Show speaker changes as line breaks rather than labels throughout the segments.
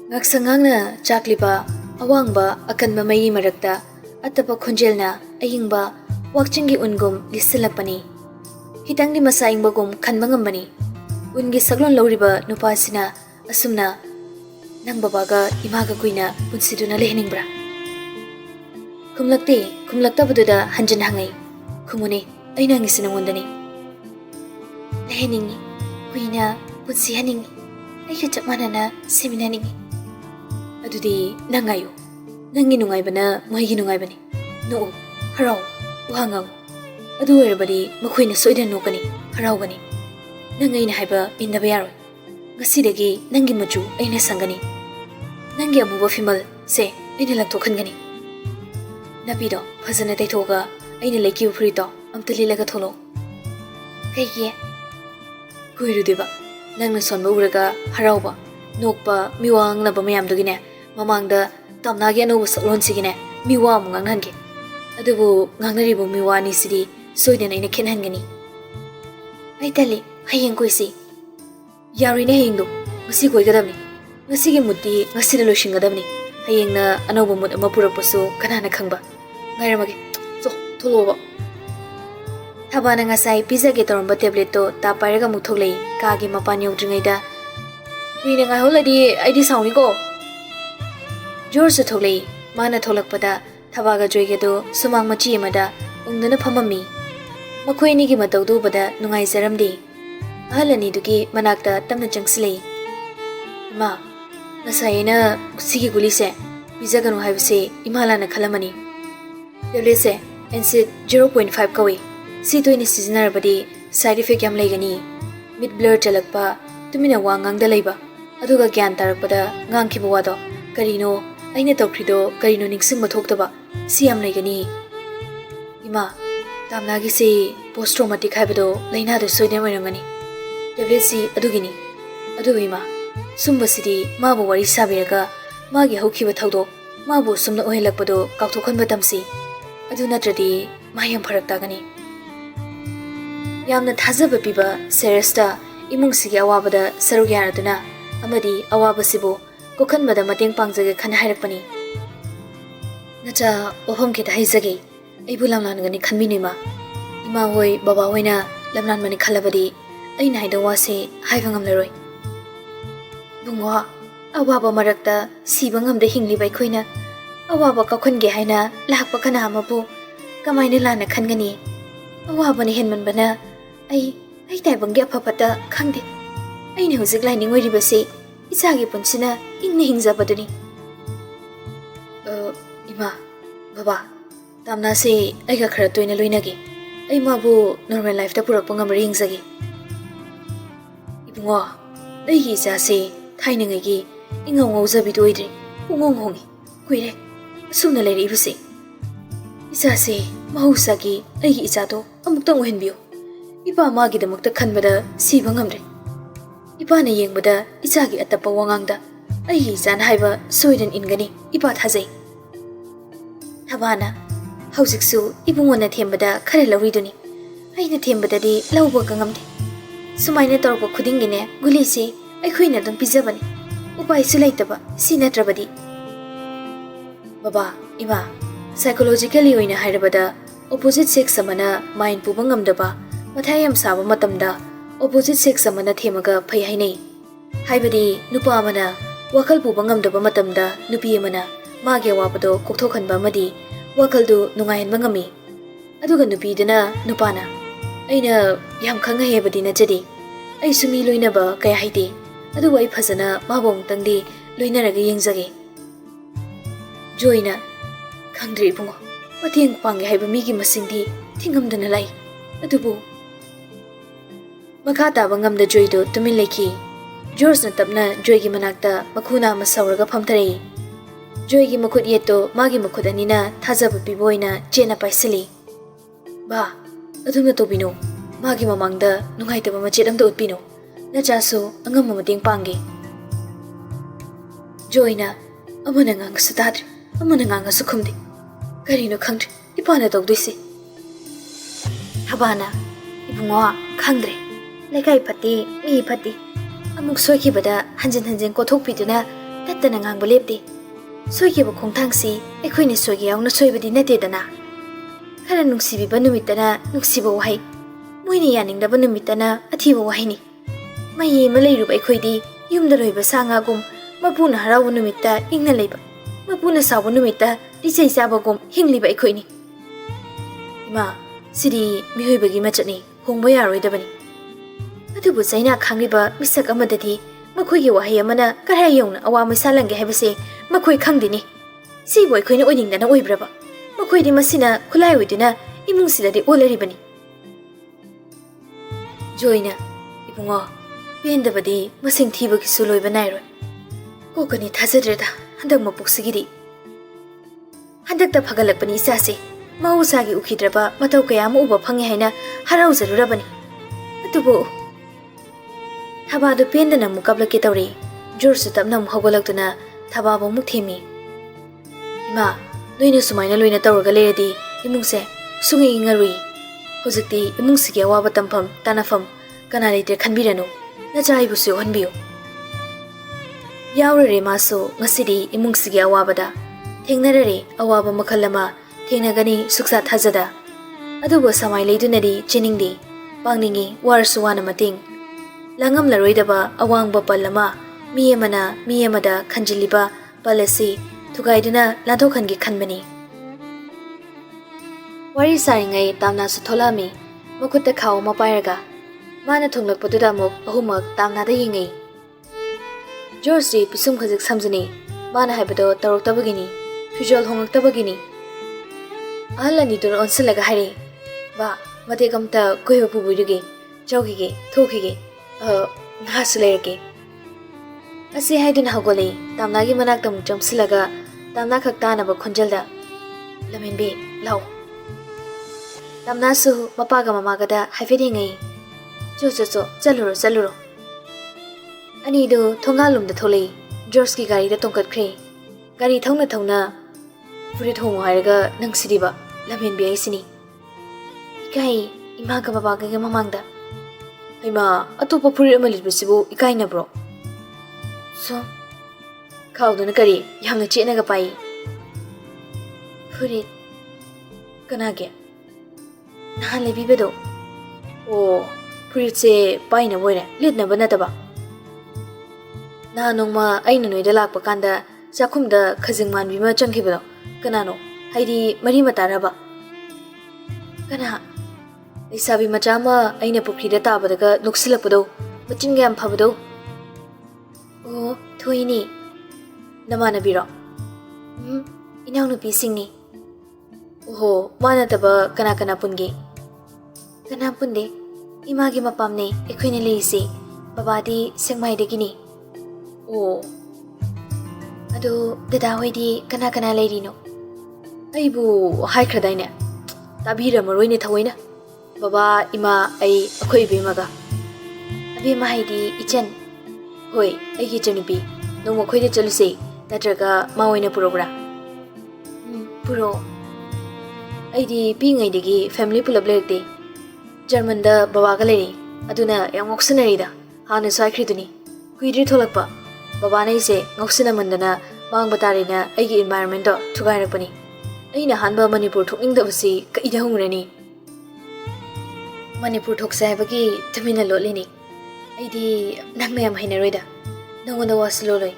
Ngaksangangna chakliba awangba akanba mayi marakta atapa khonjelna ayingba wakchingi ungum lisilapani hitangdi masaingbagum khanbangambani ungi saglon lawriba nupasina asumna nang babaga imaga kuina punsiduna lehningbra kumlakta baduda hanjan hangai kumune aina ngi sinangondani lehningi kuina punsi haningi ayka chapmanana seminaningi adudi nangayo nangi nungaibana moigi nungaibani no harau uhangang adu erbadi makhoi na soida nokani harau gani nangai na haiba indaba yaroi ngasidagi nangi machu aina sangani nangi amuba fimal se aina lakthokhan gani nabido phajana taithoga aina leki ufrito amta lilaga tholo kaiye kuirudeba nangna sonba uraga harauba nokpa miwang na ba mayam dugine mamangda tamnagi anoba saklon sigine miwa mu nganghange adubu ngangnaribu miwa ni sidi soidena ina khenhangani ai tali hayeng koisi yarine hengdo ngasi koigadamni ngasi ge mutti ngasi na loshingadamni hayengna anoba mut ama purakpasu kanana khangba ngairamage so tholoba Thabana ngasai pizza ge toramba tablet to ta pairaga muthoklei ka ge mapan yodringaida Rina ngai holadi aidi sauni ko Jor sa thoklei mana tholakpada thabaga joige do sumang machi amada ungdana phamami makhoi ni gi mataudu bada nungai zaramdi ahalani dugi manakta tamna changslei ma nasaina sigi gulise pizza ganu haibse imalana khalamani tablet NC 0.5 kawi si toini seasonarbadi side effect yam laigani mid blur chalakpa tumina wangang da laiba aduga gyan tarakpada ngangkhiba wado karino aina tawkhrido karino ningsing mathokdaba si yam laigani ima tamnagi se post traumatic haibado laina do soide moirangani tablet si adugini ima sumbasidi mabu wari sabiraga magi hokhiba thawdo mabu sumna ohelakpado kaukthokhan batamsi adu natradi mayam pharak tagani Yamna thajaba piba seresta imungsigi awabada saruk yaraduna amadi awaba sibo kokhanbada mateng pangjage khan hairakpani nacha ohom ke haizage aibu lamlan khanminima ima hoi baba hoina lamlan mani khalabadi aina haida wase haibangam leroi bungwa awaba marakta sibangam da hingli bai khoina awaba kakhonge haina lakpa kana amabu kamaina lana khangani awaba ni henman bana ai taibangge apapata khangde aina hojik laini ngoiribase isagi punsina ingna hingjabaduni ima baba tamna se aiga khara toina loinage ai mabu normal life ta purak pangam ringjage ibungo ai gi jase thainangai gi ingong ngaujabi doidri ungong hongi kuire sumna leri ibuse isase mahusagi ai gi ichado amuktang ohenbiyo Ipa magi damakta khanbada siba ngamre Ipa na yengbada ichagi atapa wangangda ai jan haiba soidan ingani ipa thajai Thabana haujiksu ibungona thembada khare lawriduni aina thembadadi lawba gangamde sumaina torba khudingine gulisi ai khoina dum pijabani upai sulaitaba sinatrabadi Baba ima psychologically oina hairabada opposite sex samana mind pubangamdaba Mathayam saba matamda opposite sex amana themaga phai hainai haibadi nupa amana wakal pu bangamdaba matamda nupi amana mage wabado koktokhanba amadi wakaldu nungahen bangami aduga nupi dana nupana aina yam khanga hebadi na jadi ai sumi loinaba kay haide adu wai phajana mabong tangdi loinaraga yengjage joina khangdri bungo mateng pange haiba migi masingdi thingamdana lai adubu Makha taba ngamda joydo tumin leki George na tapna joy gi manakta makhuna masauraga phamtare joy gi makhut yeto magi makhut anina thajaba piboina chena paisali ba adumna tobino magi mamangda nungaitaba machet amda utpino nachaso angam mateng pange joyna amana ngang sutad amana ngang sukhumde karino khangre ipana tawdisi Thabana ibungwa khangre Lekai pati, mi pati. Amuk soiki bada hanjin kothok piduna ꯇꯠꯇꯅ ꯉꯥꯡꯕ ꯂꯦꯞꯇꯦ ꯁꯣꯏꯈꯤꯕ ꯈꯣꯡꯊꯥꯡꯁꯤ ꯑꯩꯈꯣꯏꯅ ꯁꯣꯏꯒꯦ ꯌꯥꯎꯅ ꯁꯣꯏꯕꯗꯤ ꯅꯠꯇꯦꯗꯅ ꯈꯔ ꯅꯨꯡꯁꯤꯕꯤꯕ ꯅꯨꯃꯤꯠꯇꯅ ꯅꯨꯡꯁꯤꯕ ꯋꯥꯍꯩ ꯃꯣꯏꯅ ꯌꯥꯅꯤꯡꯗꯕ ꯅꯨꯃꯤꯠꯇꯅ ꯑꯊꯤꯕ ꯋꯥꯍꯩꯅꯤ ꯃꯍꯤ ꯑꯃ ꯂꯩꯔꯨꯕ ꯑꯩꯈꯣꯏꯗꯤ ꯌꯨꯝꯗ ꯂꯣꯏꯕ ꯁꯥ ꯉꯥꯒꯨꯝ ꯃꯄꯨꯅ ꯍꯔꯥꯎꯕ ꯅꯨꯃꯤꯠꯇ ꯏꯪꯅ ꯂꯩꯕ ꯃꯄꯨꯅ ꯁꯥꯎꯕ ꯅꯨꯃꯤꯠꯇ ꯂꯤꯆꯩ ꯆꯥꯕꯒꯨꯝ ꯍꯤꯡꯂꯤꯕ ꯑꯩꯈꯣꯏꯅꯤ ꯏꯃꯥ ꯁꯤꯗꯤ ꯃꯤꯑꯣꯏꯕꯒꯤ ꯃꯆꯠꯅꯤ ꯍꯣꯡꯕ ꯌꯥꯔꯣꯏꯗꯕꯅꯤ ꯑꯗꯨꯕꯨ ꯆꯩꯅꯥ ꯈꯥꯡꯂꯤꯕ ꯃꯤꯁꯛ ꯑꯃꯗꯗꯤ ꯃꯈꯣꯏꯒꯤ ꯋꯥꯍꯩ ꯑꯃꯅ ꯀꯔꯥꯏ ꯌꯧꯅ ꯑꯋꯥ ꯃꯩꯁꯥꯜꯍꯟꯒꯦ ꯍꯥꯏꯕꯁꯦ ꯃꯈꯣꯏ ꯈꯪꯗꯦꯅꯤ ꯁꯤꯕꯨ ꯑꯩꯈꯣꯏꯅ ꯑꯣꯏꯅꯤꯡꯗꯅ ꯑꯣꯏꯕ꯭ꯔꯕ ꯃꯈꯣꯏꯗꯤ ꯃꯁꯤꯅ ꯈꯨꯠꯂꯥꯏ ꯑꯣꯏꯗꯨꯅ ꯏꯃꯨꯡꯁꯤꯗꯗꯤ ꯑꯣꯜꯂꯔꯤꯕꯅꯤ ꯖꯣꯏꯅ ꯏꯕꯨꯡꯉꯣ ꯄꯦꯟꯗꯕꯗꯤ ꯃꯁꯤꯡ ꯊꯤꯕꯒꯤꯁꯨ ꯂꯣꯏꯕ ꯅꯥꯏꯔꯣꯏ ꯀꯣꯛꯀꯅꯤ ꯊꯥꯖꯗ꯭ꯔꯦꯗ ꯍꯟꯗꯛ ꯃꯄꯣꯛꯁꯤꯒꯤꯗꯤ ꯍꯟꯗꯛꯇ ꯐꯒꯠꯂꯛꯄꯅꯤ ꯏꯆꯥꯁꯦ ꯃꯍꯧꯁꯥꯒꯤ ꯎꯈꯤꯗ꯭ꯔꯕ ꯃꯇꯧ ꯀꯌꯥ ꯑꯃ ꯎꯕ ꯐꯪꯉꯦ ꯍꯥꯏꯅ ꯍꯔꯥꯎꯖꯔꯨꯔꯕꯅꯤ ꯑꯗꯨꯕꯨ ꯊꯕꯥꯗꯨ ꯄꯦꯟꯗꯅ ꯑꯃꯨꯛ ꯀꯞꯂꯛꯀꯦ ꯇꯧꯔꯤ ꯖꯣꯔꯖꯁꯨ ꯇꯞꯅ ꯑꯃꯨꯛ ꯍꯧꯒꯠꯂꯛꯇꯨꯅ ꯊꯕꯥꯕꯨ ꯑꯃꯨꯛ ꯊꯦꯝꯃꯤ ꯏꯃꯥ ꯅꯣꯏꯅ ꯁꯨꯃꯥꯏꯅ ꯂꯣꯏꯅ ꯇꯧꯔꯒ ꯂꯩꯔꯗꯤ ꯏꯃꯨꯡꯁꯦ ꯁꯨꯡꯏꯪ ꯏꯪꯉꯔꯨꯏ ꯍꯧꯖꯤꯛꯇꯤ ꯏꯃꯨꯡꯁꯤꯒꯤ ꯑꯋꯥꯕ ꯇꯝꯐꯝ ꯇꯥꯅꯐꯝ ꯀꯅꯥ ꯂꯩꯇ꯭ꯔꯦ ꯈꯟꯕꯤꯔꯅꯨ ꯅꯆꯥ ꯑꯩꯕꯨꯁꯨ ꯌꯥꯎꯍꯟꯕꯤꯌꯨ ꯌꯥꯎꯔꯔꯦ ꯃꯥꯁꯨ ꯉꯁꯤꯗꯤ ꯏꯃꯨꯡꯁꯤꯒꯤ ꯑꯋꯥꯕꯗ ꯊꯦꯡꯅꯔꯔꯦ ꯑꯋꯥꯕ ꯃꯈꯜ ꯑꯃ ꯊꯦꯡꯅꯒꯅꯤ ꯁꯨꯛꯆꯥ ꯊꯥꯖꯗ ꯑꯗꯨꯕꯨ ꯁꯃꯥꯏ ꯂꯩꯗꯨꯅꯗꯤ ꯆꯦꯅꯤꯡꯗꯦ ꯄꯥꯡꯅꯤꯡꯉꯤ ꯋꯥꯔꯁꯨ ꯋꯥꯅ ꯃꯇꯦꯡ ꯂꯥꯡꯉꯝꯂꯔꯣꯏꯗꯕ ꯑꯋꯥꯡꯕ ꯄꯜ ꯑꯃ ꯃꯤ ꯑꯃꯅ ꯃꯤ ꯑꯃꯗ ꯈꯟꯖꯤꯜꯂꯤꯕ ꯄꯜ ꯑꯁꯤ ꯊꯨꯒꯥꯏꯗꯨꯅ ꯂꯥꯟꯊꯣꯛꯍꯟꯒꯦ ꯈꯟꯕꯅꯤ ꯋꯥꯔꯤ ꯁꯥꯔꯤꯉꯩ ꯇꯥꯝꯅꯥꯁꯨ ꯊꯣꯛꯂꯛꯑꯝꯃꯤ ꯃꯈꯨꯠꯇ ꯈꯥꯎ ꯑꯃ ꯄꯥꯏꯔꯒ ꯃꯥꯅ ꯊꯣꯡꯂꯛꯄꯗꯨꯗ ꯑꯃꯨꯛ ꯑꯍꯨꯝꯃꯛ ꯇꯥꯝꯅꯥꯗ ꯌꯦꯡꯉꯩ ꯖꯣꯔꯖꯇꯤ ꯄꯤꯁꯨꯝ ꯈꯖꯤꯛ ꯁꯝꯖꯅꯤ ꯃꯥꯅ ꯍꯥꯏꯕꯗꯣ ꯇꯧꯔꯛꯇꯕꯒꯤꯅꯤ ꯐꯤꯖꯣꯜ ꯍꯣꯡꯂꯛꯇꯕꯒꯤꯅꯤ ꯑꯍꯜ ꯑꯅꯤꯗꯨꯅ ꯑꯣꯟꯁꯤꯜꯂꯒ ꯍꯥꯏꯔꯦ ꯕꯥ ꯃꯇꯦꯛ ꯑꯃꯇ ꯀꯣꯏꯕ ꯄꯨꯕꯤꯔꯨꯒꯦ ꯆꯧꯈꯤꯒꯦ ꯊꯣꯛꯈꯤꯒꯦ ꯉꯥꯁꯨ ꯂꯩꯔꯛꯀꯦ ꯑꯁꯤ ꯍꯥꯏꯗꯨꯅ ꯍꯧꯒꯠꯂꯛꯏ ꯇꯥꯝꯅꯥꯒꯤ ꯃꯅꯥꯛꯇ ꯑꯃꯨꯛ ꯆꯪꯁꯤꯜꯂꯒ ꯇꯥꯝꯅꯥ ꯈꯛ ꯇꯥꯅꯕ ꯈꯣꯟꯖꯦꯜꯗ ꯂꯝꯍꯦꯟꯕꯤ ꯂꯥꯎ ꯇꯥꯝꯅꯥꯁꯨ ꯃꯄꯥꯒ ꯃꯃꯥꯒꯗ ꯍꯥꯏꯐꯦꯠ ꯌꯦꯡꯉꯩ ꯆꯣ ꯆꯠꯂꯨꯔꯣ ꯑꯅꯤꯗꯨ ꯊꯣꯡꯒꯥꯜꯂꯣꯝꯗ ꯊꯣꯛꯂꯛꯏ ꯖꯣꯔꯖꯀꯤ ꯒꯥꯔꯤꯗ ꯇꯣꯡꯀꯠꯈ꯭ꯔꯦ ꯒꯥꯔꯤ ꯊꯧꯅ ꯊꯧꯅ ꯐꯨꯔꯤꯠ ꯍꯣꯡꯉꯨ ꯍꯥꯏꯔꯒ ꯅꯪꯁꯤꯗꯤꯕ ꯂꯝꯍꯦꯟꯕꯤ ꯍꯥꯏꯁꯤꯅꯤ ꯏꯀꯥꯏ ꯏꯃꯥꯒ ꯕꯕꯥꯒꯒꯤ ꯃꯃꯥꯡꯗ ꯍꯩꯃꯥ ꯑꯇꯣꯞꯄ ꯐꯨꯔꯤꯠ ꯑꯃ ꯂꯤꯠꯄꯁꯤꯕꯨ ꯏꯀꯥꯏꯅꯕ꯭ꯔꯣ ꯁꯨꯝ ꯈꯥꯎꯗꯨꯅ ꯀꯔꯤ ꯌꯥꯝꯅ ꯆꯦꯠꯅꯒ ꯄꯥꯏ ꯐꯨꯔꯤꯠ ꯀꯅꯥꯒꯤ ꯅꯍꯥꯟ ꯂꯩꯕꯤꯕꯗꯣ ꯑꯣ ꯐꯨꯔꯤꯠꯁꯦ ꯄꯥꯏꯅꯕ ꯑꯣꯏꯔꯦ ꯂꯤꯠꯅꯕ ꯅꯠꯇꯕ ꯅꯍꯥꯟ ꯅꯣꯡꯃ ꯑꯩꯅ ꯅꯣꯏꯗ ꯂꯥꯛꯄ ꯀꯥꯟꯗ ꯆꯥꯛꯈꯨꯝꯗ ꯈꯖꯤꯡ ꯃꯥꯟꯕꯤ ꯑꯃ ꯆꯪꯈꯤꯕꯗꯣ ꯀꯅꯥꯅꯣ ꯍꯥꯏꯗꯤ ꯃꯔꯤ ꯃꯇꯥꯔꯕ ꯀꯅꯥ ꯂꯩꯁꯥꯕꯤ ꯃꯆꯥ ꯑꯃ ꯑꯩꯅ ꯄꯨꯈ꯭ꯔꯤꯗ ꯇꯥꯕꯗꯒ ꯅꯣꯛꯁꯤꯜꯂꯛꯄꯗꯣ ꯃꯆꯤꯟꯒ ꯌꯥꯝ ꯐꯕꯗꯣ ꯑꯣ ꯊꯣꯏꯅꯤ ꯅꯃꯥꯟꯅꯕꯤꯔꯣ ꯏꯅꯥꯎꯅꯨꯄꯤꯁꯤꯡꯅꯤ ꯑꯣꯍꯣ ꯃꯥ ꯅꯠꯇꯕ ꯀꯅꯥ ꯄꯨꯟꯒꯦ ꯀꯅꯥ ꯄꯨꯟꯗꯦ ꯏꯃꯥꯒꯤ ꯃꯄꯥꯝꯅꯦ ꯑꯩꯈꯣꯏꯅ ꯂꯩꯔꯤꯁꯦ ꯕꯕꯥꯗꯤ ꯁꯦꯛꯃꯥꯏꯗꯒꯤꯅꯤ ꯑꯣ ꯑꯗꯣ ꯗꯗꯥ ꯍꯣꯏꯗꯤ ꯀꯅꯥ ꯂꯩꯔꯤꯅꯣ ꯑꯩꯕꯨ ꯍꯥꯏꯈ꯭ꯔꯗꯥꯏꯅꯦ ꯇꯥꯕꯤꯔꯝꯃꯔꯣꯏꯅꯦ ꯊꯑꯣꯏꯅ ꯕꯕꯥ ꯏꯃꯥ ꯑꯩꯈꯣꯏꯏꯕꯦꯝꯃꯒ ꯑꯕꯦꯝꯃ ꯍꯥꯏꯗꯤ ꯏꯆꯟ ꯍꯣꯏ ꯑꯩꯒꯤ ꯏꯆꯟꯅꯨꯄꯤ ꯅꯣꯡꯃ ꯑꯩꯈꯣꯏꯗ ꯆꯠꯂꯨꯁꯦ ꯅꯠꯇ꯭ꯔꯒ ꯃꯥ ꯑꯣꯏꯅ ꯄꯨꯔꯛꯎꯔꯥ ꯄꯨꯔꯛꯑꯣ ꯑꯩꯗꯤ ꯄꯤꯛꯏꯉꯩꯗꯒꯤ ꯐꯦꯃꯤꯂꯤ ꯄꯨꯂꯞ ꯂꯩꯔꯛꯇꯦ ꯖꯔꯃꯟꯗ ꯕꯕꯥꯒ ꯂꯩꯔꯤ ꯑꯗꯨꯅ ꯌꯥꯝ ꯉꯥꯎꯁꯟꯅꯔꯤꯗ ꯍꯥꯟꯅꯁꯨ ꯍꯥꯏꯈ꯭ꯔꯤꯗꯨꯅꯤ ꯀꯨꯏꯗ꯭ꯔꯤ ꯊꯣꯛꯂꯛꯄ ꯕꯕꯥꯅ ꯑꯩꯁꯦ ꯉꯥꯎꯁꯤꯟꯅꯃꯟꯗꯅ ꯃꯥꯡꯕ ꯇꯥꯔꯦꯅ ꯑꯩꯒꯤ ꯏꯟꯚꯥꯏꯔꯣꯟꯃꯦꯟꯇꯣ ꯊꯨꯒꯥꯏꯔꯛꯄꯅꯤ ꯑꯩꯅ ꯑꯍꯥꯟꯕ ꯃꯅꯤꯄꯨꯔ ꯊꯣꯛꯅꯤꯡꯗꯕꯁꯤ ꯀꯩꯗ ꯍꯧꯔꯅꯤ ꯃꯅꯤꯄꯨꯔ ꯊꯣꯛꯁꯦ ꯍꯥꯏꯕꯒꯤ ꯇꯨꯃꯤꯟꯅ ꯂꯣꯠꯂꯤꯅꯤ ꯑꯩꯗꯤ ꯅꯪ ꯃꯌꯥꯝ ꯍꯩꯅꯔꯣꯏꯗ ꯅꯪꯉꯣꯟꯗ ꯋꯥꯁꯨ ꯂꯣꯠꯂꯣꯏ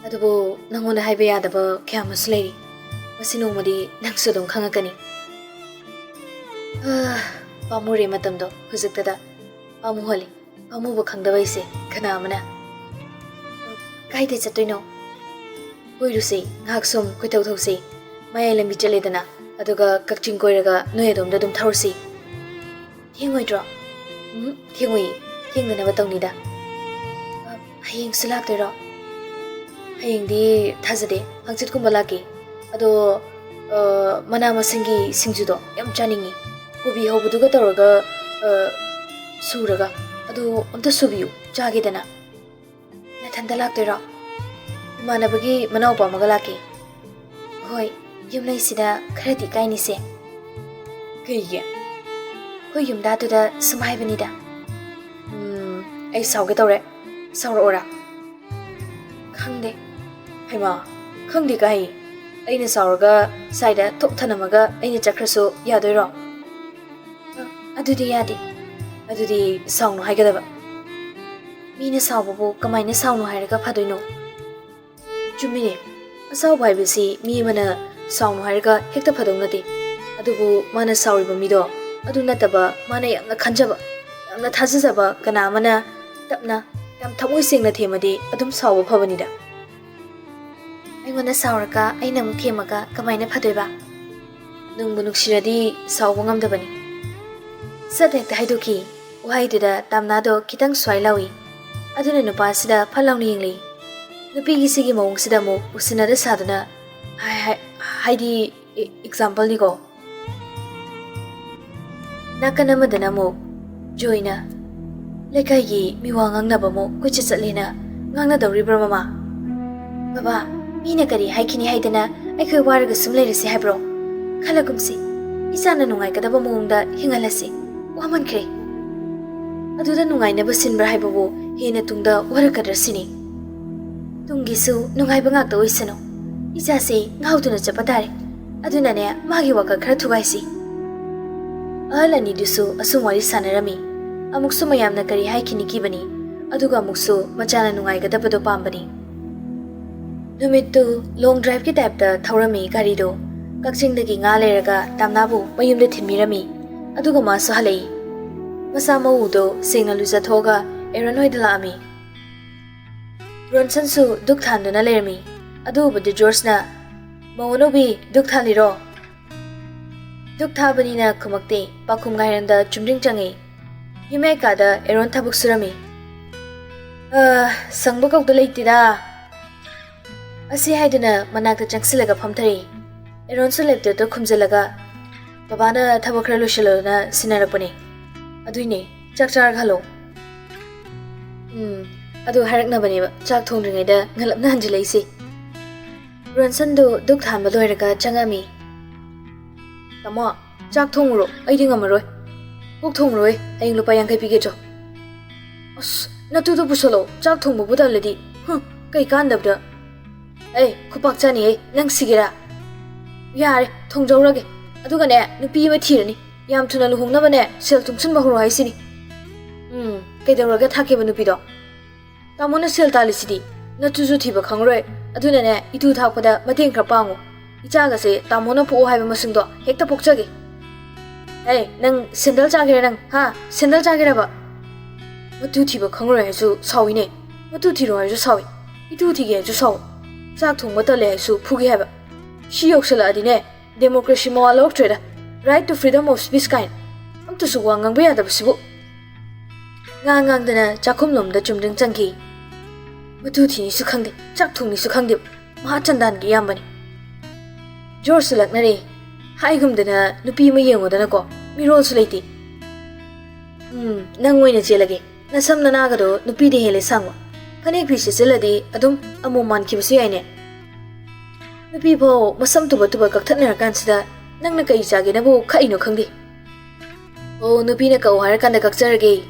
ꯑꯗꯨꯕꯨ ꯅꯪꯉꯣꯟꯗ ꯍꯥꯏꯕ ꯌꯥꯗꯕ ꯀꯌꯥ ꯑꯃꯁꯨ ꯂꯩꯔꯤ ꯃꯁꯤ ꯅꯣꯡꯃꯗꯤ ꯅꯪꯁꯨ ꯑꯗꯨꯝ ꯈꯪꯉꯛꯀꯅꯤ ꯄꯥꯝꯃꯨꯔꯦ ꯃꯇꯝꯗꯣ ꯍꯧꯖꯤꯛꯇꯗ ꯄꯥꯝꯃꯨꯍꯜꯂꯤ ꯄꯥꯝꯃꯨꯕ ꯈꯪꯗꯕ ꯑꯩꯁꯦ ꯀꯅꯥ ꯑꯃꯅ ꯀꯥꯏꯗ ꯆꯠꯇꯣꯏꯅꯣ ꯀꯣꯏꯔꯨꯁꯦ ꯉꯥꯏꯍꯥꯛ ꯁꯨꯝ ꯀꯣꯏꯊꯧ ꯊꯧꯁꯦ ꯃꯌꯥꯏ ꯂꯝꯕꯤ ꯆꯠꯂꯦꯗꯅ ꯑꯗꯨꯒ ꯀꯛꯆꯤꯡ ꯀꯣꯏꯔꯒ ꯅꯣꯏ ꯑꯗꯣꯝꯗ ꯑꯗꯨꯝ ꯊꯧꯔꯁꯤ ꯊꯦꯡꯉꯣꯏꯗ꯭ꯔꯣ ꯊꯦꯡꯉꯣꯏ ꯊꯦꯡꯗꯅꯕ ꯇꯧꯅꯤꯗ ꯍꯌꯦꯡꯁꯨ ꯂꯥꯛꯇꯣꯏꯔꯣ ꯍꯌꯦꯡꯗꯤ ꯊꯥꯖꯗꯦ ꯍꯪꯆꯤꯠꯀꯨꯝꯕ ꯂꯥꯛꯀꯦ ꯑꯗꯣ ꯃꯅꯥ ꯃꯁꯤꯡꯒꯤ ꯁꯤꯡꯖꯨꯗꯣ ꯌꯥꯝ ꯆꯥꯅꯤꯡꯉꯤ ꯀꯣꯕꯤ ꯍꯧꯕꯗꯨꯒ ꯇꯧꯔꯒ ꯁꯨꯔꯒ ꯑꯗꯣ ꯑꯝꯇ ꯁꯨꯕꯤꯌꯨ ꯆꯥꯒꯦꯗꯅ ꯅꯊꯟꯇ ꯂꯥꯛꯇꯣꯏꯔꯣ ꯏꯃꯥꯟꯅꯕꯒꯤ ꯃꯅꯥꯎꯄꯥ ꯑꯃꯒ ꯂꯥꯛꯀꯦ ꯍꯣꯏ ꯌꯨꯝꯂꯩꯁꯤꯗ ꯈꯔꯗꯤ ꯏꯀꯥꯏꯅꯤꯁꯦ ꯀꯩꯒꯤ ꯑꯩꯈꯣꯏ ꯌꯨꯝꯗꯥꯗꯨꯗ ꯁꯨꯝ ꯍꯥꯏꯕꯅꯤꯗ ꯑꯩ ꯁꯥꯎꯒꯦ ꯇꯧꯔꯦ ꯁꯥꯎꯔꯛꯑꯣꯔꯥ ꯈꯪꯗꯦ Haima, khangdi kai. Aina sauraga saida thok thanamaga aina chakrasu yadoiro. Adudi yadi. Adudi saunu haigadaba. Mina saubabu kamaina saunu hairaga phadoino. Chumine. Asau bhaibisi mi mana saunu hairaga hekta phadongnade. Adubu mana sauriba mido. Adu nataba mana yamna khanjaba. Yamna thajajaba kana mana tapna yam thamoi sengna themadi adum sauba phabanida. Aingona sauraka aina mu themaga kamaina phadoiba. Nungbu nuksiradi sauba ngamdabani. Sadekta haidoki wahaidida tamnado kitang swailawi. Aduna nupasida phalawni yingli. Nupigi sigi mawngsida mu usinada saduna haidi example ni ko. Nakanamadana mo joina lekaygi miwa ngangnaba mo kuchitsatlena ngangnadawribra mama. Baba mina kari haikini haidana aikhoi waraga sumleirisi haibro. Khalagumsi isana nungaikadaba mawngda hingalasi wamankre. Aduda nungainaba sinbra haibabu hena tungda warakadrasini. Tungisu nungaiba ngakta oisano. Isase ngauduna chapatare. Adunane magi waka khara thugaisi. Alani dusu asumwari sanarami. Amuksu mayamna kari haikini kibani. Aduga amuksu machana nungaigadabado pambani. Numittu long drive ki type da thaurami gari do. Kakchingdagi nga leraga tamnabu mayumda thimmirami. Aduga masu halai. Masa maudo singna luza thoga eranoi dalami. Ronson su duk thanduna lermi. Adubadi George na Mawonobi duk thaliro. Duk thabanina kumakte pakum gairanda chumring changi. Himekada eron thabuk surami. Sangba kaukda leitida. Asi haiduna manakta changsilaga phamthari. Eron su lepte to khumjalaga. Babana thabuk khara losilona sinarapani. Aduine chakchar khalo. Adu haraknabaniba chak thongringaida ngalapna hanjilaisi. Ronson do duk thanba loiraga changami. Tamo chak thongro aidi ngamaroi. Puk thongroi aying lupa yang kai pigejo. As natu do pusolo chak thongba budaladi. Kai kandabda. Ei khupak chani ei nang sigira. Yare thongjawrage. Aduga ne nupi ma thirani. Yam thuna luhongnaba ne sel tungsun mahuro haisini. Kai dawraga thakeba nupi do. Tamona sel talisidi. Natuju thiba khangroi. Aduna ne itu thakpada mateng khra pangu. Ichaga se tamona pho haiba masungdo hekta pokchage. Hey nang sandal chagira nang ha sandal chagira ba. Matu thiba khangroi haisu sawine. Matu thiro haisu sawi. Itu thige haisu saw. Chak thongba tale haisu phugi haiba. Shi yoksala adine democracy mawalok treda. Right to freedom of speech kind. Amtu su wangang ba yadabasibu. Ngang dana chakhum lomda chumding changki. Matu thini su khangde chak thongni su khangde ma chandan gi yambani. George laknare haigumdana nupi ma yengodana ko mirol su leiti. Nang oina jelage nasam nanaga do nupi de hele sangwa. Kanek phi seladi adum amu man kibasu yaine. Nupi bo masam tuba kakthanar kansida nangna kai jage na bo khaino khangde. O nupi na kau har kanda kakcharage.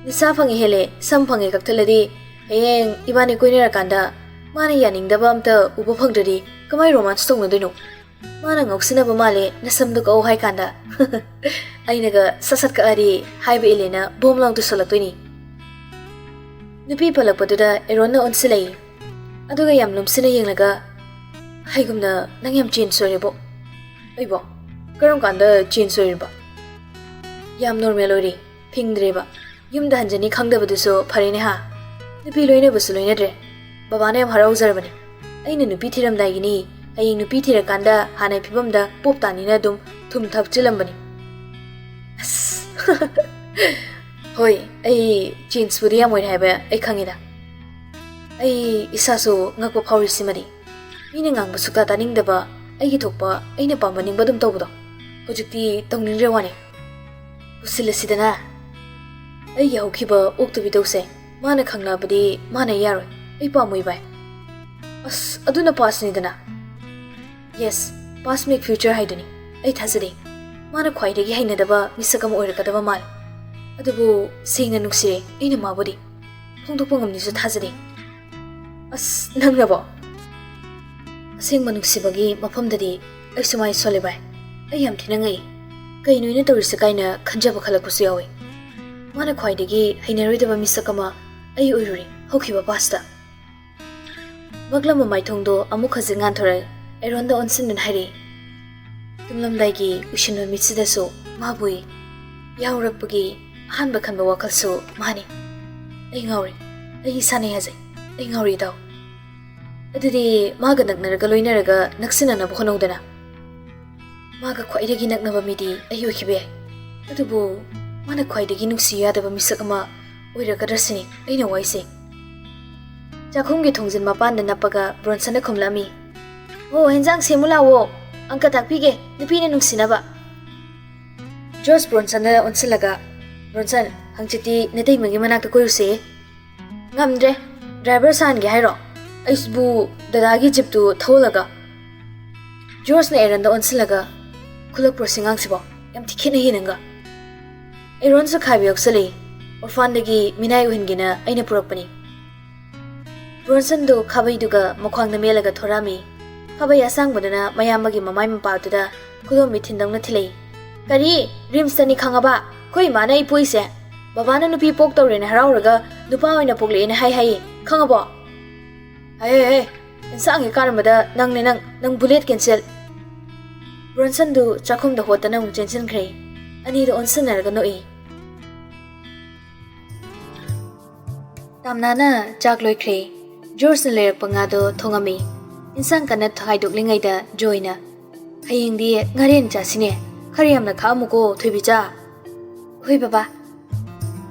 Nisa phangi hele sam phangi kakthaladi hayeng ibani koinera kanda mana yaningdaba amta uba phangdari kamai romance tongnadoino. Mana ngoksinaba male nasamdu kau hai kanda. Ainaga sasat ka ari haiba ilena bomlang tu salaktoini. Nupi palakpaduda eronna onsilai. Aduga yam lumsina yenglaga haigumna nang yam change sorebo. Aibo karam kanda change soriba. Yam normal ori phingdreba. Yumda hanjani khangdabaduso pharine ha. Nupi loina basu loina dre. Babana yam harauzarbani. Aina nupi thiramdaigini aying nupi thirakanda hanai phibamda poptanina dum thum thap chilambani. As Hoi ai jeans budi amoi haiba ai khangida. Ai isaso ngakpa phaurisimari. Mina ngangba suka taningdaba aigi thokpa aina pambaningba dum tawbudo. Hojikti tongninre wani. Usilasidana. Ai yaukiba oktubi dose. Mana khangnabadi mana yaroi. Ai pamoi bai. As aduna pasnidana. Yes, past make future haiduni. Ai thazari. Mana khwaidagi hainadaba misakam oirakadaba mal. Adubu singna nuksire aina mabudi. Phongdokpa ngamnisu thazari. As nangnabo. ꯑꯁꯦꯡꯕ ꯅꯨꯡꯁꯤꯕꯒꯤ ꯃꯐꯝꯗꯗꯤ ꯑꯩ ꯁꯨꯃꯥꯏ ꯁꯣꯜꯂꯦ ꯚꯥꯏ ꯑꯩ ꯌꯥꯝ ꯊꯤꯅ ꯉꯛꯏ ꯀꯩꯅꯣ ꯑꯩꯅ ꯇꯧꯔꯤꯁꯦ ꯀꯥꯏꯅ ꯈꯟꯖꯕ ꯈꯜꯂꯛꯄꯁꯨ ꯌꯥꯎꯏ ꯃꯥꯅ ꯈ꯭ꯋꯥꯏꯗꯒꯤ ꯍꯩꯅꯔꯣꯏꯗꯕ ꯃꯤꯁꯛ ꯑꯃ ꯑꯩ ꯑꯣꯏꯔꯨꯔꯦ ꯍꯧꯈꯤꯕ ꯄꯥꯁꯇ ꯃꯛꯂꯝꯕ ꯃꯥꯏꯊꯣꯡꯗꯣ ꯑꯃꯨꯛ ꯈꯖꯤꯛ ꯉꯥꯟꯊꯣꯔꯛꯏ ꯑꯩꯔꯣꯟꯗ ꯑꯣꯟꯁꯤꯟꯗꯨꯅ ꯍꯥꯏꯔꯛꯏ ꯇꯨꯝꯂꯝꯗꯥꯏꯒꯤ ꯎꯏꯁꯤꯟꯕ ꯃꯤꯠꯁꯤꯗꯁꯨ ꯃꯥꯕꯨ ꯌꯥꯎꯔꯛꯄꯒꯤ ꯑꯍꯥꯟꯕ ꯈꯟꯕ ꯋꯥꯈꯜꯁꯨ ꯃꯥꯅꯤ ꯑꯩ ꯉꯥꯎꯔꯤ ꯑꯩ ꯏꯁꯥꯅ ꯌꯥꯖꯩ ꯑꯩ ꯉꯥꯎꯔꯤ ꯏꯇꯥꯎ ꯑꯗꯨꯗꯤ ꯃꯥꯒ ꯅꯛꯅꯔꯒ ꯂꯣꯏꯅꯔꯒ ꯅꯛꯁꯤꯟꯅꯅꯕ ꯍꯣꯠꯅꯧꯗꯅ ꯃꯥꯒ ꯈ꯭ꯋꯥꯏꯗꯒꯤ ꯅꯛꯅꯕ ꯃꯤꯗꯤ ꯑꯩ ꯑꯣꯏꯈꯤꯕ ꯌꯥꯏ ꯑꯗꯨꯕꯨ ꯃꯥꯅ ꯈ꯭ꯋꯥꯏꯗꯒꯤ ꯅꯨꯡꯁꯤ ꯌꯥꯗꯕ ꯃꯤꯁꯛ ꯑꯃ ꯑꯣꯏꯔꯒꯗ꯭ꯔ ꯁꯤꯅꯤ ꯑꯩꯅ ꯋꯥꯏꯁꯦ ꯆꯥꯛꯈꯨꯝꯒꯤ ꯊꯣꯡꯖꯤꯟ ꯃꯄꯥꯟꯗ ꯅꯞꯄꯒ ꯕ꯭ꯔꯣꯟꯁꯟꯅ ꯈꯨꯝꯂꯛꯑꯝꯃꯤ ꯑꯣ ꯍꯦꯟꯖꯥꯡ ꯁꯦꯝꯃꯨ ꯂꯥꯛꯑꯣ ꯑꯪꯀ ꯇꯥꯛꯄꯤꯒꯦ ꯅꯨꯄꯤꯅ ꯅꯨꯡꯁꯤꯅꯕ ꯖꯣꯔꯖ ꯕ꯭ꯔꯣꯟꯁꯟꯅ ꯑꯣꯟꯁꯤꯜꯂꯒ ꯕ꯭ꯔꯣꯟꯁꯟ ꯍꯪꯆꯤꯠꯇꯤ ꯅꯇꯩꯃꯒꯤ ꯃꯅꯥꯛꯇ ꯀꯣꯏꯔꯨꯁꯦ ꯉꯝꯗ꯭ꯔꯦ ꯗ꯭ꯔꯥꯏꯚꯔ ꯁꯥꯍꯟꯒꯦ ꯍꯥꯏꯔꯣ ꯑꯩꯁꯤꯕꯨ ꯗꯗꯥꯒꯤ ꯖꯤꯞꯇꯨ ꯊꯧꯍꯜꯂꯒ ꯖꯣꯔꯖꯅ ꯑꯦꯔꯟꯗ ꯑꯣꯟꯁꯤꯜꯂꯒ ꯈꯨꯜꯂꯛꯄ꯭ꯔꯣ ꯁꯤꯉꯥꯡꯁꯤꯕꯣ ꯌꯥꯝ ꯊꯤ ꯈꯦꯠꯅꯩꯌꯦ ꯅꯪꯒ ꯑꯦꯔꯣꯟꯁꯨ ꯈꯥꯏꯕ ꯌꯥꯎꯁꯜꯂꯤ ꯑꯣꯔꯐꯥꯟꯗꯒꯤ ꯃꯤꯅꯥꯏ ꯑꯣꯏꯍꯟꯒꯦꯅ ꯑꯩꯅ ꯄꯨꯔꯛꯄꯅꯤ ꯕ꯭ꯔꯣꯟꯁꯟꯗꯨ ꯈꯥꯕꯩꯗꯨꯒ ꯃꯈ꯭ꯋꯥꯡꯗ ꯃꯦꯜꯂꯒ ꯊꯣꯔꯛꯑꯝꯃꯤ ꯈꯥꯕꯩ ꯑꯁꯥꯡꯕꯗꯨꯅ ꯃꯌꯥꯝꯕꯒꯤ ꯃꯃꯥꯏ ꯃꯄꯥꯗꯨꯗ ꯈꯨꯗꯣꯝꯕꯤ ꯊꯤꯟꯗꯧꯅ ꯊꯤꯜꯂꯛꯏ ꯀꯔꯤ ꯔꯤꯝꯁꯇꯅꯤ ꯈꯪꯉꯕ ꯑꯩꯈꯣꯏ ꯏꯃꯥꯅ ꯑꯩ ꯄꯣꯛꯏꯁꯦ ꯕꯕꯥꯅ ꯅꯨꯄꯤ ꯄꯣꯛꯇꯧꯔꯦꯅ ꯍꯔꯥꯎꯔꯒ ꯅꯨꯄꯥ ꯑꯣꯏꯅ ꯄꯣꯛꯂꯛꯑꯦꯅ ꯍꯥꯏꯌꯦ ꯈꯪꯉꯕꯣ ꯍꯦ ꯏꯟꯁꯥꯡꯒꯤ ꯀꯥꯔꯝꯕꯗ ꯅꯪ ꯕꯨꯂꯦꯠ ꯀꯦꯟꯁꯦꯜ ꯕ꯭ꯔꯣꯟꯁꯟꯗꯨ ꯆꯥꯛꯈꯨꯝꯗ ꯍꯣꯠꯇꯅ ꯑꯃꯨꯛ ꯆꯦꯟꯁꯤꯟꯈ꯭ꯔꯦ ꯑꯅꯤꯗꯣ ꯑꯣꯟꯁꯤꯟꯅꯔꯒ ꯅꯣꯛꯏ ꯇꯥꯝꯅꯥꯅ ꯆꯥꯛ ꯂꯣꯏꯈ꯭ꯔꯦ ꯖꯣꯔꯖꯅ ꯂꯩꯔꯛꯄ ꯉꯥꯗꯣ ꯊꯣꯡꯉꯝꯃꯤ ꯏꯟꯁꯥꯡ ꯀꯟꯅ ꯍꯥꯏꯗꯣꯛꯂꯤꯉꯩꯗ ꯖꯣꯏꯅ ꯍꯌꯦꯡꯗꯤ ꯉꯥꯔꯦꯟ ꯆꯥꯁꯤꯅꯦ ꯈꯔ ꯌꯥꯝꯅ ꯈꯥꯛꯑꯝꯃꯨꯀꯣ ꯊꯣꯏꯕꯤꯆꯥ ꯍꯣꯏ ꯕꯕꯥ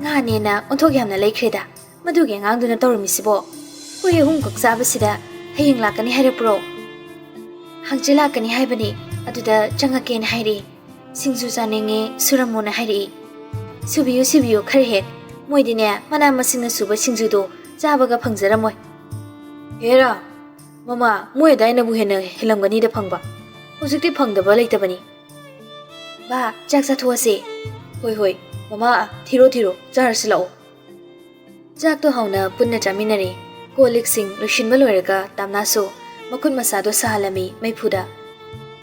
ꯉꯥꯅꯦꯅ ꯑꯣꯟꯊꯣꯛ ꯌꯥꯝꯅ ꯂꯩꯈ꯭ꯔꯦꯗ ꯃꯗꯨꯒꯤ ꯑꯉꯥꯡꯗꯨꯅ ꯇꯧꯔꯝꯃꯤꯁꯤꯕꯣ ꯑꯩꯈꯣꯏ ꯑꯍꯨꯝꯈꯛ ꯆꯥꯕꯁꯤꯗ ꯍꯌꯦꯡ ꯂꯥꯛꯀꯅꯤ ꯍꯥꯏꯔꯛꯄ꯭ꯔꯣ ꯍꯪꯆꯤꯠ ꯂꯥꯛꯀꯅꯤ ꯍꯥꯏꯕꯅꯤ ꯑꯗꯨꯗ ꯆꯪꯉꯛꯀꯦꯅ ꯍꯥꯏꯔꯛꯏ ꯁꯤꯡꯖꯨ ꯆꯥꯅꯤꯡꯉꯦ ꯁꯨꯔꯝꯃꯣꯅ ꯍꯥꯏꯔꯛꯏ ꯁꯨꯕꯤꯌꯨ ꯈꯔ ꯍꯦꯛ ꯃꯣꯏꯗꯤꯅꯦ ꯃꯅꯥ ꯃꯁꯤꯡꯅ ꯁꯨꯕ ꯁꯤꯡꯖꯨꯗꯣ ꯆꯥꯕꯒ ꯐꯪꯖꯔꯝꯃꯣꯏ ꯍꯦꯔꯥ ꯃꯃꯥ ꯃꯣꯏ ꯑꯗꯥꯏꯅꯕꯨ ꯍꯦꯟꯅ ꯍꯦꯜꯂꯝꯒꯅꯤꯗ ꯐꯪꯕ ꯍꯧꯖꯤꯛꯇꯤ ꯐꯪꯗꯕ ꯂꯩꯇꯕꯅꯤ ꯕꯥ ꯆꯥꯛ ꯆꯥꯊꯣꯛꯑꯁꯦ ꯍꯣꯏ ꯃꯃꯥ ꯊꯤꯔꯣ ꯆꯥꯔꯁꯤ ꯂꯥꯛꯑꯣ ꯆꯥꯛꯇꯣ ꯍꯥꯎꯅ ꯄꯨꯟꯅ ꯆꯥꯃꯤꯟꯅꯔꯦ ꯀꯣꯜ ꯂꯤꯛꯁꯤꯡ ꯂꯣꯏꯁꯤꯟꯕ ꯂꯣꯏꯔꯒ ꯇꯥꯝꯅꯥꯁꯨ ꯃꯈꯨꯠ ꯃꯁꯥꯗꯣ ꯁꯥꯍꯜꯂꯝꯃꯤ ꯃꯩꯐꯨꯗ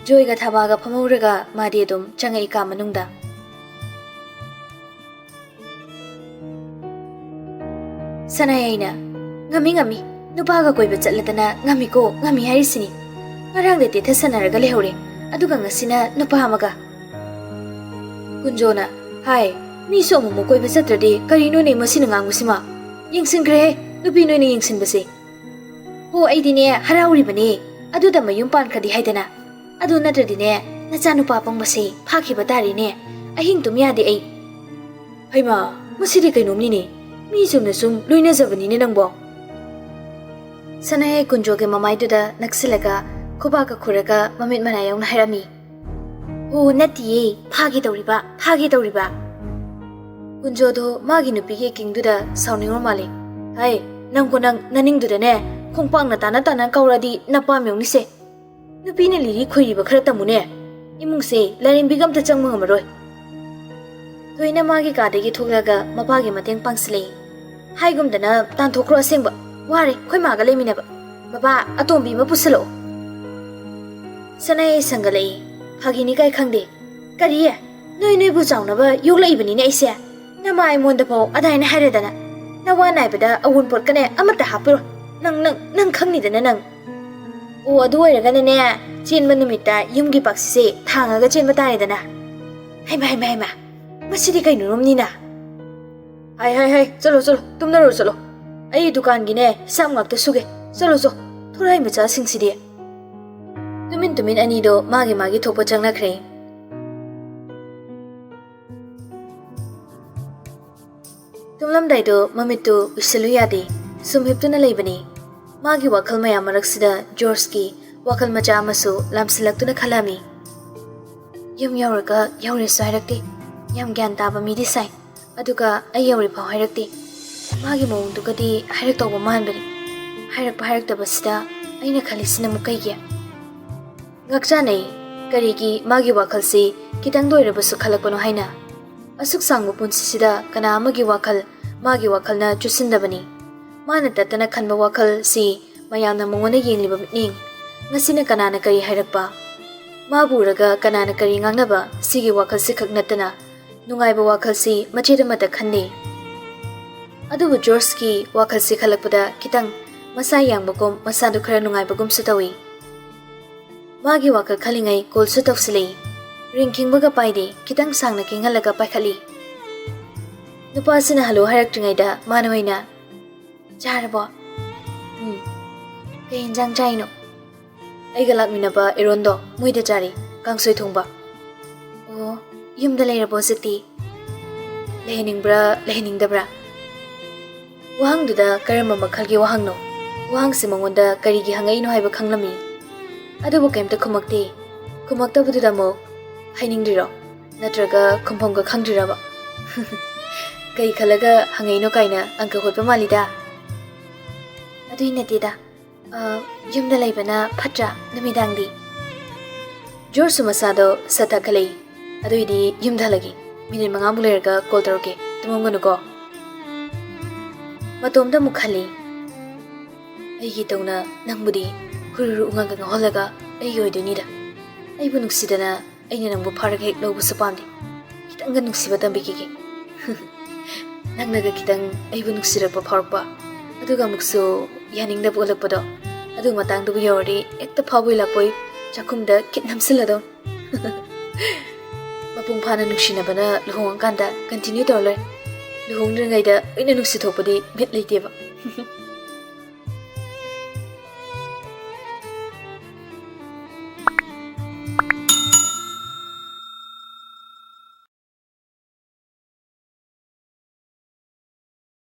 ꯖꯣꯏꯒ ꯊꯕꯥꯒ ꯐꯝꯍꯧꯔꯒ ꯃꯥꯗꯤ ꯑꯗꯨꯝ ꯆꯪꯉꯛꯏ ꯀꯥ ꯃꯅꯨꯡꯗ ꯁꯅꯥꯌꯥꯏꯅ ꯉꯝꯃꯤ ꯅꯨꯄꯥꯒ ꯀꯣꯏꯕ ꯆꯠꯂꯗꯅ ꯉꯝꯃꯤ ꯍꯥꯏꯔꯤꯁꯤꯅꯤ ꯉꯔꯥꯡꯗ ꯇꯦꯊ ꯁꯥꯟꯅꯔꯒ ꯂꯩꯍꯧꯔꯦ ꯑꯗꯨꯒ ꯉꯁꯤꯅ ꯅꯨꯄꯥ ꯑꯃꯒ ꯀꯨꯟꯖꯣꯅ ꯍꯥꯏ ꯃꯤꯁꯨ ꯑꯃꯨꯛ ꯀꯣꯏꯕ ꯆꯠꯇ꯭ꯔꯗꯤ ꯀꯔꯤꯅꯣꯅꯦ ꯃꯁꯤꯅ ꯉꯥꯡꯕꯁꯤꯃ ꯌꯦꯡꯁꯤꯟꯈ꯭ꯔꯦꯍꯦ ꯅꯨꯄꯤ ꯅꯣꯏꯅ ꯌꯦꯡꯁꯤꯟꯕꯁꯦ ꯍꯣ ꯑꯩꯗꯤꯅꯦ ꯍꯔꯥꯎꯔꯤꯕꯅꯦ ꯑꯗꯨꯗ ꯃꯌꯨꯝ ꯄꯥꯟꯈ꯭ꯔꯗꯤ ꯍꯥꯏꯗꯅ ꯑꯗꯨ ꯅꯠꯇ꯭ꯔꯗꯤꯅꯦ ꯅꯆꯥꯅꯨꯄꯥ ꯄꯪꯕꯁꯦ ꯐꯥꯈꯤꯕ ꯇꯥꯔꯦꯅꯦ ꯑꯍꯤꯡ ꯇꯨꯝ ꯌꯥꯗꯦ ꯑꯩ ꯍꯩꯃꯥ ꯃꯁꯤꯗꯤ ꯀꯩꯅꯣꯝꯅꯤꯅꯦ ꯃꯤ ꯆꯨꯝꯅ ꯁꯨꯝ ꯂꯣꯏꯅꯖꯕꯅꯤꯅꯦ ꯅꯪꯕꯣ ꯁꯅꯥꯌꯥꯏ ꯀꯨꯟꯖꯣꯒꯤ ꯃꯃꯥꯏꯗꯨꯗ ꯅꯛꯁꯤꯜꯂꯒ ꯈꯨꯕꯥꯛꯀ ꯈꯨꯔꯒ ꯃꯃꯤꯠ ꯃꯅꯥ ꯌꯥꯎꯅ ꯍꯥꯏꯔꯝꯃꯤ ꯍꯣ ꯅꯠꯇꯤꯌꯦ ꯐꯥꯒꯦ ꯇꯧꯔꯤꯕ ꯀꯨꯟꯖꯣꯗꯣ ꯃꯥꯒꯤ ꯅꯨꯄꯤꯒꯤ ꯀꯤꯡꯗꯨꯗ ꯁꯥꯎꯅꯤꯡꯉꯣ ꯃꯥꯜꯂꯤ ꯍꯥꯏ ꯅꯪꯕꯨ ꯅꯅꯤꯡꯗꯨꯗꯅꯦ ꯈꯣꯡꯄꯥꯛꯅ ꯇꯥꯅ ꯀꯧꯔꯗꯤ ꯅꯄꯥꯝ ꯌꯧꯅꯤꯁꯦ ꯅꯨꯄꯤꯅ ꯂꯤꯔꯤ ꯈꯣꯏꯔꯤꯕ ꯈꯔ ꯇꯝꯃꯨꯅꯦ ꯏꯃꯨꯡꯁꯦ ꯂꯥꯏꯔꯦꯝꯕꯤꯒ ꯑꯝꯇ ꯆꯪꯕ ꯉꯝꯃꯔꯣꯏ ꯊꯣꯏꯅ ꯃꯥꯒꯤ ꯀꯥꯗꯒꯤ ꯊꯣꯛꯂꯒ ꯃꯄꯥꯒꯤ ꯃꯇꯦꯡ ꯄꯥꯡꯁꯤꯜꯂꯛꯏ ꯍꯥꯏꯒꯨꯝꯗꯅ ꯇꯥꯟꯊꯣꯛꯈ꯭ꯔꯣ ꯑꯁꯦꯡꯕ ꯋꯥꯔꯦ ꯑꯩꯈꯣꯏ ꯃꯥꯒ ꯂꯩꯃꯤꯟꯅꯕ ꯕꯕꯥ ꯑꯇꯣꯝꯕꯤ ꯑꯃ ꯄꯨꯁꯜꯂꯛꯑꯣ ꯁꯅꯥꯌꯥꯏ ꯁꯪꯒꯠꯂꯛꯏ ꯐꯥꯒꯤꯅꯤ ꯀꯥꯏ ꯈꯪꯗꯦ ꯀꯔꯤ ꯅꯣꯏꯕꯨ ꯆꯥꯎꯅꯕ ꯌꯣꯛꯂꯛꯏꯕꯅꯤꯅꯦ ꯑꯩꯁꯦ ꯅꯃꯥ ꯑꯩꯉꯣꯟꯗ ꯐꯥꯎ ꯑꯗꯥꯏꯅ ꯍꯥꯏꯔꯗꯅ ꯅꯋꯥ ꯅꯥꯏꯕꯗ ꯑꯋꯨꯟꯄꯣꯠꯀꯅꯦ ꯑꯃꯠꯇ ꯍꯥꯞꯄꯤꯔꯣ ꯅꯪ ꯈꯪꯅꯤꯗꯅ ꯅꯪ ꯑꯣ ꯑꯗꯨ ꯑꯣꯏꯔꯒꯅꯅꯦ ꯆꯦꯟꯕ ꯅꯨꯃꯤꯠꯇ ꯌꯨꯝꯒꯤ ꯄꯥꯛꯁꯤꯁꯦ ꯊꯥꯡꯉꯒ ꯆꯦꯟꯕ ꯇꯥꯔꯦꯗꯅ ꯍꯩꯃꯥ ꯃꯁꯤꯗꯤ ꯀꯩꯅꯣꯝꯅꯤꯅ ꯍꯥꯏ ꯆꯠꯂꯣ ꯇꯨꯝꯅꯔꯣ ꯆꯠꯂꯣ ꯑꯩ ꯗꯨꯀꯥꯟꯒꯤꯅꯦ ꯍꯤꯁꯥꯞ ꯉꯥꯛꯇ ꯁꯨꯒꯦ ꯆꯠꯂꯣ ꯊꯣꯔꯥꯏ ꯃꯆꯥꯁꯤꯡꯁꯤꯗꯤ ꯇꯨꯃꯤꯟ ꯑꯅꯤꯗꯣ ꯃꯥꯒꯤ ꯊꯣꯛꯄ ꯆꯪꯅꯈ꯭ꯔꯦ ꯇꯨꯝꯂꯝꯗꯥꯏꯗꯣ ꯃꯃꯤꯠꯇꯨ ꯎꯏꯁꯤꯜꯂꯨ ꯌꯥꯗꯦ ꯁꯨꯝ ꯍꯤꯞꯇꯨꯅ ꯂꯩꯕꯅꯤ ꯃꯥꯒꯤ ꯋꯥꯈꯜ ꯃꯌꯥꯝ ꯃꯔꯛꯁꯤꯗ ꯖꯣꯔꯖꯀꯤ ꯋꯥꯈꯜ ꯃꯆꯥ ꯑꯃꯁꯨ ꯂꯥꯝꯁꯤꯜꯂꯛꯇꯨꯅ ꯈꯜꯂꯝꯃꯤ ꯌꯨꯝ ꯌꯧꯔꯒ ꯌꯧꯔꯦꯁꯨ ꯍꯥꯏꯔꯛꯇꯦ ꯌꯥꯝ ꯒ꯭ꯌꯥꯟ ꯇꯥꯕ ꯃꯤꯗꯤ ꯁꯥꯏ ꯑꯗꯨꯒ ꯑꯩ ꯌꯧꯔꯤꯐꯥꯎ ꯍꯥꯏꯔꯛꯇꯦ ꯃꯥꯒꯤ ꯃꯑꯣꯡꯗꯨꯒꯗꯤ ꯍꯥꯏꯔꯛꯇꯧꯕ ꯃꯥꯟꯕꯅꯤ ꯍꯥꯏꯔꯛꯇꯕꯁꯤꯗ ꯑꯩꯅ ꯈꯜꯂꯤꯁꯤꯅ ꯑꯃꯨꯛ ꯀꯩꯒꯤ ꯉꯛꯆꯥꯅꯩ ꯀꯔꯤꯒꯤ ꯃꯥꯒꯤ ꯋꯥꯈꯜꯁꯤ ꯈꯤꯇꯪꯗ ꯑꯣꯏꯔꯕꯁꯨ ꯈꯜꯂꯛꯄꯅꯣ ꯍꯥꯏꯅ ꯑꯁꯨꯛ ꯁꯥꯡꯕ ꯄꯨꯟꯁꯤꯁꯤꯗ ꯀꯅꯥ ꯑꯃꯒꯤ ꯋꯥꯈꯜ ꯃꯥꯒꯤ ꯋꯥꯈꯜꯅ ꯆꯨꯁꯤꯟꯗꯕꯅꯤ ꯃꯥꯅ ꯇꯠꯇꯅ ꯈꯟꯕ ꯋꯥꯈꯜꯁꯤ ꯃꯌꯥꯝꯅ ꯃꯉꯣꯟꯗ ꯌꯦꯡꯂꯤꯕ ꯃꯤꯠꯌꯦꯡ Ngasina kanana kari hairakpa maburaga kanana kari ngangnaba sigi wakalsi khak natana nungaiba wakalsi macheda mata khanne adubu George wakalsi khalakpada kitang masa yangbagum masadu khara nungaibagum sutawi magi wakal khalingai kolsu tawsili ringking baga paide kitang sangna kingalaga pakhali nupasina halo haraktingaida manawaina jarabo kay injang jaino aiga lakminaba irondo muida jari kangsoi thongba o yumda leirabo siti leheningbra leheningdabra wahangduda karama makhalgi wahangno wahangsi mangonda karigi hangaino haiba khanglami adubu kemta khumakti khumaktabududa mo hainingdiro natraga khumphomga khangdiraba kai khalaga hangaino kaina angka hotpa malida adui natida yumda laibana phatra namidangdi George masado sata khalei aduidi yumda lagi minute manga mulerga call toroke tumongonu ko matomda mukhali aigi tawna nangbudi hururu ungaga ngolaga aigi oidunida aibu nuksidana aina nangbu pharag hek lobu sapamdi kitanga nuksiba tambikiki nangnaga kitang aibu nuksirapa pharpa aduga muksu yaningda bolakpado adu matangdu yori ekta phawoi lakpoi chakumda kitnamsilado mapung phana nuksinabana luhongkanda continue tawloi luhongdringaida aina nuksi thopadi bit leiteba